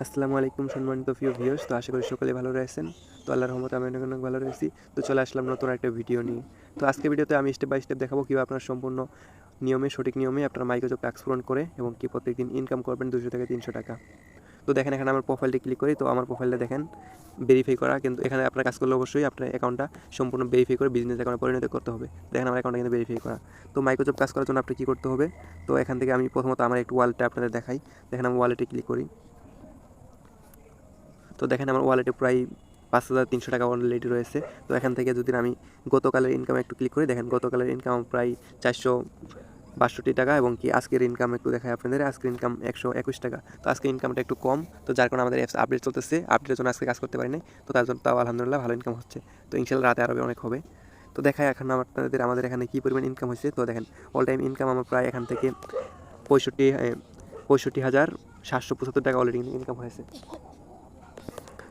আসসালামু আলাইকুম সম্মানিত প্রিয় ভিউয়ার্স। তো আশা করি সকলে ভালো রয়েছেন। তো আল্লাহর রহমতে আমি অনেক ভালো রয়েছি। তো চলে আসলাম নতুন একটা ভিডিও নিয়ে। তো আজকের ভিডিওতে আমি স্টেপ বাই স্টেপ দেখাবো কীভাবে আপনার সম্পূর্ণ সঠিক নিয়মে আপনার মাইক্রোজব টাস্ক পূরণ করে এবং কি প্রত্যেকদিন ইনকাম করবেন 200 থেকে 300 টাকা। তো দেখেন এখানে আমার প্রোফাইলটি ক্লিক করি। তো আমার প্রোফাইলটা দেখেন ভেরিফাই করা, কিন্তু এখানে আপনার কাজ করলে অবশ্যই আপনার অ্যাকাউন্টটা সম্পূর্ণ ভেরিফাই করে বিজনেস অ্যাকাউন্টে পরিণত করতে হবে। দেখেন আমার অ্যাকাউন্টটা কিন্তু ভেরিফাই করা। তো মাইক্রোজব কাজ করার জন্য আপনি কী করতে হবে? তো এখান থেকে আমি প্রথমত আমার একটু ওয়ালেটটা আপনাদের দেখাই। দেখেন আমি ওয়ালেটে ক্লিক করি। তো দেখেন আমার ওয়ালেটে প্রায় 5,300 টাকা অলরেডি রয়েছে। তো এখান থেকে যদি আমি গতকালের ইনকাম একটু ক্লিক করি, দেখেন গতকালের ইনকাম প্রায় 462 টাকা এবং কি আজকের ইনকাম একটু দেখাই আপনাদের। আজকের ইনকাম 121 টাকা। তো আজকের ইনকামটা একটু কম, তো যার কারণে আমাদের অ্যাপস আপডেট চলতেছে, আপডেটের জন্য আজকে কাজ করতে পারি নাই। তো তার জন্য তাও আলহামদুলিল্লাহ ভালো ইনকাম হচ্ছে। তো ইনশাল্লাহ রাতে আরও অনেক হবে। তো দেখাই এখন আমাদের এখানে কী পরিমাণ ইনকাম হয়েছে। তো দেখেন অল টাইম ইনকাম আমার প্রায় এখান থেকে 65,775 টাকা অলরেডি ইনকাম হয়েছে।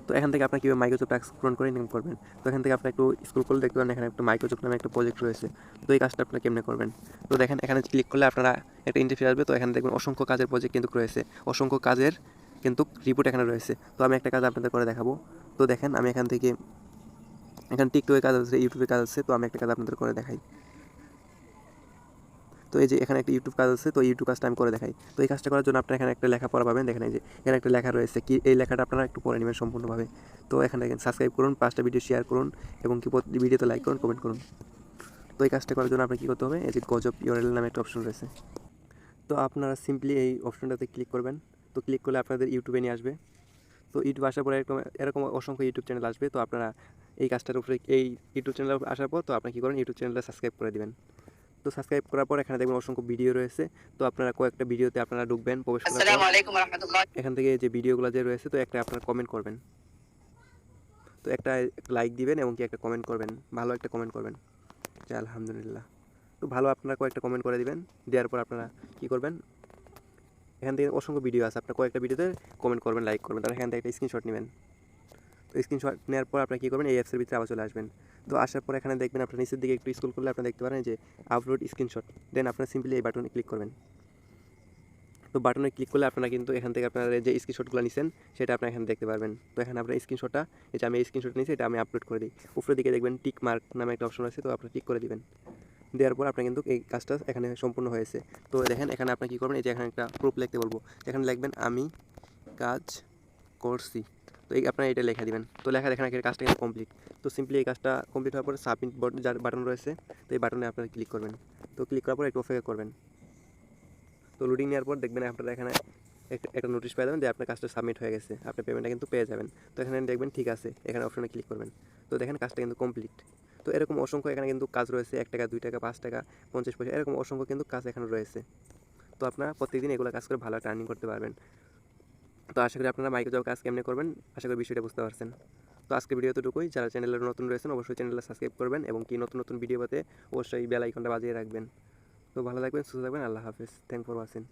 তো এখান থেকে আপনার কীভাবে মাইক্রোজব টাস্ক পূরণ করে ইনকাম করবেন। তো এখান থেকে আপনি একটু স্ক্রল করলে দেখতে পারেন এখানে একটা মাইক্রোজব নামে একটা প্রজেক্ট রয়েছে। তো এই কাজটা আপনারা কেমনে করবেন? তো দেখেন এখানে ক্লিক করলে আপনারা একটা ইন্টারফেস আসবে। তো এখানে দেখবেন অসংখ্য কাজের প্রজেক্ট কিন্তু রয়েছে, অসংখ্য কাজের কিন্তু রিপোর্ট এখানে রয়েছে। তো আমি একটা কাজ আপনাদের করে দেখাবো। তো দেখেন আমি এখানে টিকটকের কাজ আছে, ইউটিউবের কাজ আছে। তো আমি একটা কাজ আপনাদের করে দেখাই। তো এই যে এখানে একটা ইউটিউব কাজ আছে, তো ইউটিউব কাজটা আমি করে দেখাই। তো এই কাজটা করার জন্য আপনারা এখানে একটা লেখা পড়া পাবেন। দেখেন এই যে এখানে একটা লেখা রয়েছে, কি এই লেখাটা আপনারা একটু পড়ে নেবেন সম্পূর্ণভাবে। তো এখানে দেখেন সাবস্ক্রাইব করুন, 5টা ভিডিও শেয়ার করুন এবং কি ভিডিওতে লাইক করুন, কমেন্ট করুন। তো এই কাজটা করার জন্য আপনার কী করতে হবে? এই যে গজব ইউআরএল নামে একটা অপশন রয়েছে। তো আপনারা সিম্পলি এই অপশনটাতে ক্লিক করবেন। তো ক্লিক করলে আপনাদের ইউটিউবে নিয়ে আসবে। তো ইউটিউব আসার পরে এরকম অসংখ্য ইউটিউব চ্যানেল আসবে। তো আপনারা এই কাজটার উপরে এই ইউটিউব চ্যানেল আসার পর তো আপনি কী করেন, ইউটিউব চ্যানেলটা সাবস্ক্রাইব করে দিবেন। তো সাবস্ক্রাইব করার পর এখানে দেখবেন অসংখ্য ভিডিও রয়েছে। তো আপনারা কয়েকটা ভিডিওতে আপনারা ঢুকবেন, প্রবেশ করার পর এখান থেকে যে ভিডিওগুলো যে রয়েছে তো একটা আপনারা কমেন্ট করবেন। তো একটা লাইক দিবেন এবং কি একটা কমেন্ট করবেন, ভালো একটা কমেন্ট করবেন যে আলহামদুলিল্লাহ। তো ভালো আপনারা কয়েকটা কমেন্ট করে দিবেন। দেওয়ার পর আপনারা কী করবেন, এখান থেকে অসংখ্য ভিডিও আছে, আপনার কয়েকটা ভিডিওতে কমেন্ট করবেন, লাইক করবেন, তারপর এখান থেকে একটা স্ক্রিনশট নেবেন। তো স্ক্রিনশট নেওয়ার পর আপনারা কী করবেন, এই অ্যাপসের ভিতরে আবার চলে আসবেন। তো আসার পর এখানে দেখবেন আপনার নিচের দিকে একটু স্ক্রল করলে আপনারা দেখতে পারেন যে আপলোড স্ক্রিনশট। দেন আপনারা সিম্পলি এই বাটনে ক্লিক করবেন। তো বাটনে ক্লিক করলে আপনারা কিন্তু এখান থেকে আপনারা যে স্ক্রিনশটগুলো নিছেন সেটা আপনারা এখানে দেখতে পারবেন। তো এখানে আপনার স্ক্রিনশটটা, এই যে আমি এই স্ক্রিনশট নিয়েছি, এটা আমি আপলোড করে দিই। উপরের দিকে দেখবেন টিক মার্ক নামে একটা অপশন আছে, তো আপনারা টিক করে দিবেন। দেওয়ার পর আপনার কিন্তু এই কাজটা এখানে সম্পূর্ণ হয়েছে। তো দেখেন এখানে আপনি কী করবেন, এই যে এখানে একটা প্রুফ লিখতে বলবো, এখানে লিখবেন আমি কাজ করছি। তো এই আপনারা এটা লেখা দিবেন। তো লেখা দেখেন এর কাজটা কিন্তু কমপ্লিট। তো সিম্পলি এই কাজটা কমপ্লিট হওয়ার পরে সাবমিট যার বাটন রয়েছে, তো এই বাটনে আপনারা ক্লিক করবেন। তো ক্লিক করার পর একটু অপেক্ষা করবেন। তো লোডিং নেওয়ার পর দেখবেন আপনারা এখানে একটা নোটিশ পেয়ে যাবেন যে আপনার কাজটা সাবমিট হয়ে গেছে, আপনার পেমেন্টটা কিন্তু পেয়ে যাবেন। তো এখানে দেখবেন ঠিক আছে, এখানে অপশনে ক্লিক করবেন। তো দেখেন কাজটা কিন্তু কমপ্লিট। তো এরকম অসংখ্য এখানে কিন্তু কাজ রয়েছে, 1 টাকা, 2 টাকা, 5 টাকা, 50 পয়সা, এরকম অসংখ্য কিন্তু কাজ এখানে রয়েছে। তো আপনারা প্রত্যেকদিন এগুলো কাজ করে ভালো একটা আর্নিং করতে পারবেন। তো আশা করি আপনারা মাইক্রোজব কাজ কেমনে করবেন, আশা করি বিষয়টা বুঝতে পারছেন। তো আজকের ভিডিও এতটুকুই। যারা চ্যানেলে নতুন রয়েছেন অবশ্যই চ্যানেলটা সাবস্ক্রাইব করবেন এবং কি নতুন ভিডিও পেতে অবশ্যই বেল আইকনটা বাজিয়ে রাখবেন। তো ভালো থাকবেন, সুস্থ থাকবেন, আল্লাহ হাফেজ। Thank for watching.